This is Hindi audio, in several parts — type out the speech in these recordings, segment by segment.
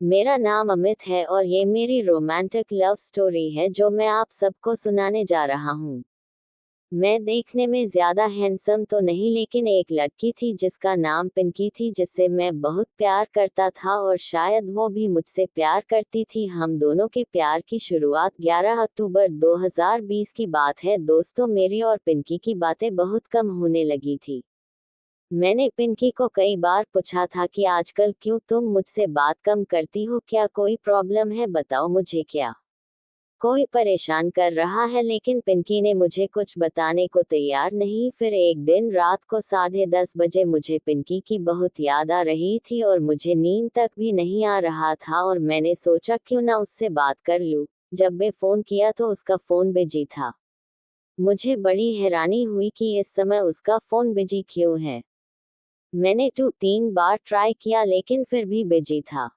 मेरा नाम अमित है और ये मेरी रोमांटिक लव स्टोरी है जो मैं आप सबको सुनाने जा रहा हूँ। मैं देखने में ज्यादा हैंडसम तो नहीं, लेकिन एक लड़की थी जिसका नाम पिंकी थी, जिससे मैं बहुत प्यार करता था और शायद वो भी मुझसे प्यार करती थी। हम दोनों के प्यार की शुरुआत 11 अक्टूबर 2020 की बात है। दोस्तों, मेरी और पिंकी की बातें बहुत कम होने लगी थी। मैंने पिंकी को कई बार पूछा था कि आजकल क्यों तुम मुझसे बात कम करती हो, क्या कोई प्रॉब्लम है, बताओ मुझे, क्या कोई परेशान कर रहा है। लेकिन पिंकी ने मुझे कुछ बताने को तैयार नहीं। फिर एक दिन रात को 10:30 बजे मुझे पिंकी की बहुत याद आ रही थी और मुझे नींद तक भी नहीं आ रहा था, और मैंने सोचा क्यों ना उससे बात कर लूं। जब मैं फोन किया तो उसका फोन बिजी था। मुझे बड़ी हैरानी हुई कि इस समय उसका फोन बिजी क्यों है। मैंने 2-3 बार ट्राई किया लेकिन फिर भी बिजी था।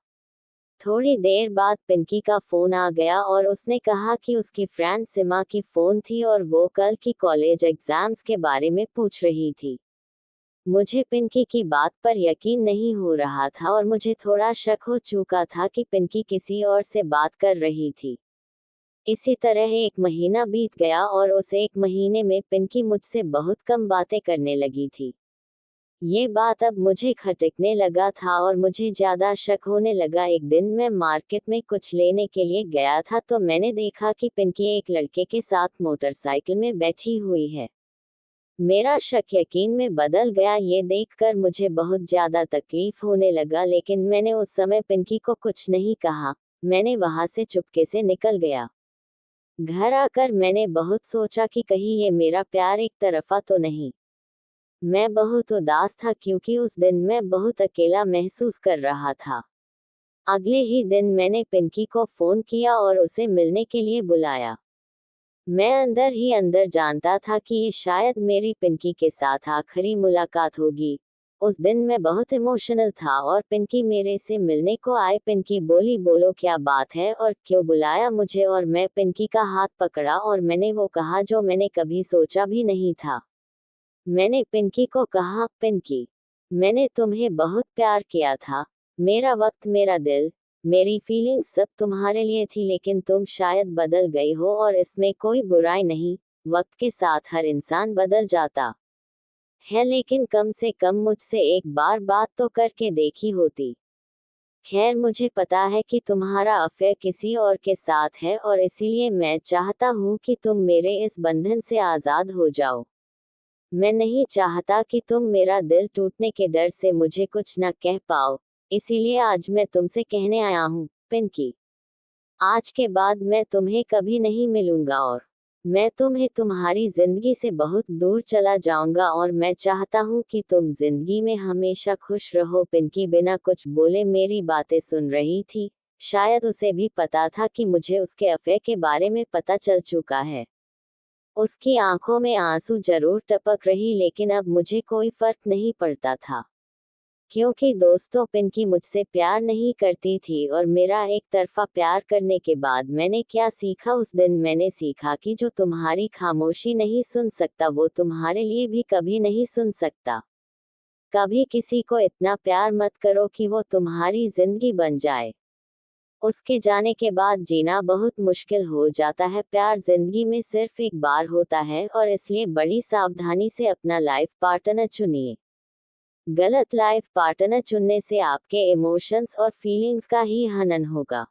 थोड़ी देर बाद पिंकी का फोन आ गया और उसने कहा कि उसकी फ्रेंड सिमा की फोन थी और वो कल की कॉलेज एग्जाम्स के बारे में पूछ रही थी। मुझे पिंकी की बात पर यकीन नहीं हो रहा था और मुझे थोड़ा शक हो चुका था कि पिंकी किसी और से बात कर रही थी। इसी तरह एक महीना बीत गया और उस एक महीने में पिंकी मुझसे बहुत कम बातें करने लगी थी। ये बात अब मुझे खटकने लगा था और मुझे ज्यादा शक होने लगा। एक दिन मैं मार्केट में कुछ लेने के लिए गया था तो मैंने देखा कि पिंकी एक लड़के के साथ मोटरसाइकिल में बैठी हुई है। मेरा शक यकीन में बदल गया। ये देखकर मुझे बहुत ज्यादा तकलीफ होने लगा, लेकिन मैंने उस समय पिंकी को कुछ नहीं कहा। मैंने वहां से चुपके से निकल गया। घर आकर मैंने बहुत सोचा कि कहीं ये मेरा प्यार एक तरफा तो नहीं। मैं बहुत उदास था क्योंकि उस दिन मैं बहुत अकेला महसूस कर रहा था। अगले ही दिन मैंने पिंकी को फोन किया और उसे मिलने के लिए बुलाया। मैं अंदर ही अंदर जानता था कि ये शायद मेरी पिंकी के साथ आखिरी मुलाकात होगी। उस दिन मैं बहुत इमोशनल था और पिंकी मेरे से मिलने को आए। पिंकी बोली, बोलो क्या बात है और क्यों बुलाया मुझे। और मैं पिंकी का हाथ पकड़ा और मैंने वो कहा जो मैंने कभी सोचा भी नहीं था। मैंने पिंकी को कहा, पिंकी, मैंने तुम्हें बहुत प्यार किया था। मेरा वक्त, मेरा दिल, मेरी फीलिंग्स सब तुम्हारे लिए थी, लेकिन तुम शायद बदल गई हो और इसमें कोई बुराई नहीं। वक्त के साथ हर इंसान बदल जाता है, लेकिन कम से कम मुझसे एक बार बात तो करके देखी होती। खैर, मुझे पता है कि तुम्हारा अफेयर किसी और के साथ है और इसीलिए मैं चाहता हूँ कि तुम मेरे इस बंधन से आजाद हो जाओ। मैं नहीं चाहता कि तुम मेरा दिल टूटने के डर से मुझे कुछ न कह पाओ। इसीलिए आज मैं तुमसे कहने आया हूँ, पिंकी, आज के बाद मैं तुम्हें कभी नहीं मिलूंगा और मैं तुम्हें तुम्हारी जिंदगी से बहुत दूर चला जाऊंगा, और मैं चाहता हूँ कि तुम जिंदगी में हमेशा खुश रहो। पिंकी बिना कुछ बोले मेरी बातें सुन रही थी। शायद उसे भी पता था कि मुझे उसके अफेयर के बारे में पता चल चुका है। उसकी आंखों में आंसू जरूर टपक रही, लेकिन अब मुझे कोई फर्क नहीं पड़ता था। क्योंकि दोस्तों, पिंकी मुझसे प्यार नहीं करती थी और मेरा एक तरफा प्यार करने के बाद मैंने क्या सीखा उस दिन। मैंने सीखा कि जो तुम्हारी खामोशी नहीं सुन सकता वो तुम्हारे लिए भी कभी नहीं सुन सकता। कभी किसी को इतना प्यार मत करो कि वो तुम्हारी जिंदगी बन जाए। उसके जाने के बाद जीना बहुत मुश्किल हो जाता है। प्यार जिंदगी में सिर्फ एक बार होता है और इसलिए बड़ी सावधानी से अपना लाइफ पार्टनर चुनिए। गलत लाइफ पार्टनर चुनने से आपके इमोशंस और फीलिंग्स का ही हनन होगा।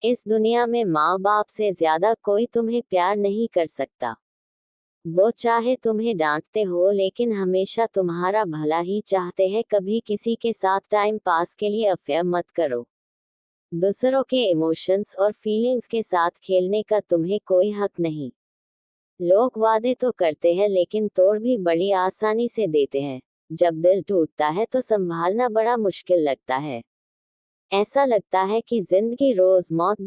इस दुनिया में माँ बाप से ज्यादा कोई तुम्हें प्यार नहीं कर सकता। वो चाहे तुम्हें डांटते हो लेकिन हमेशा तुम्हारा भला ही चाहते हैं। कभी किसी के साथ टाइम पास के लिए अफेयर मत करो। दूसरों के इमोशंस और फीलिंग्स के साथ खेलने का तुम्हें कोई हक नहीं। लोग वादे तो करते हैं लेकिन तोड़ भी बड़ी आसानी से देते हैं। जब दिल टूटता है तो संभालना बड़ा मुश्किल लगता है। ऐसा लगता है कि जिंदगी रोज मौत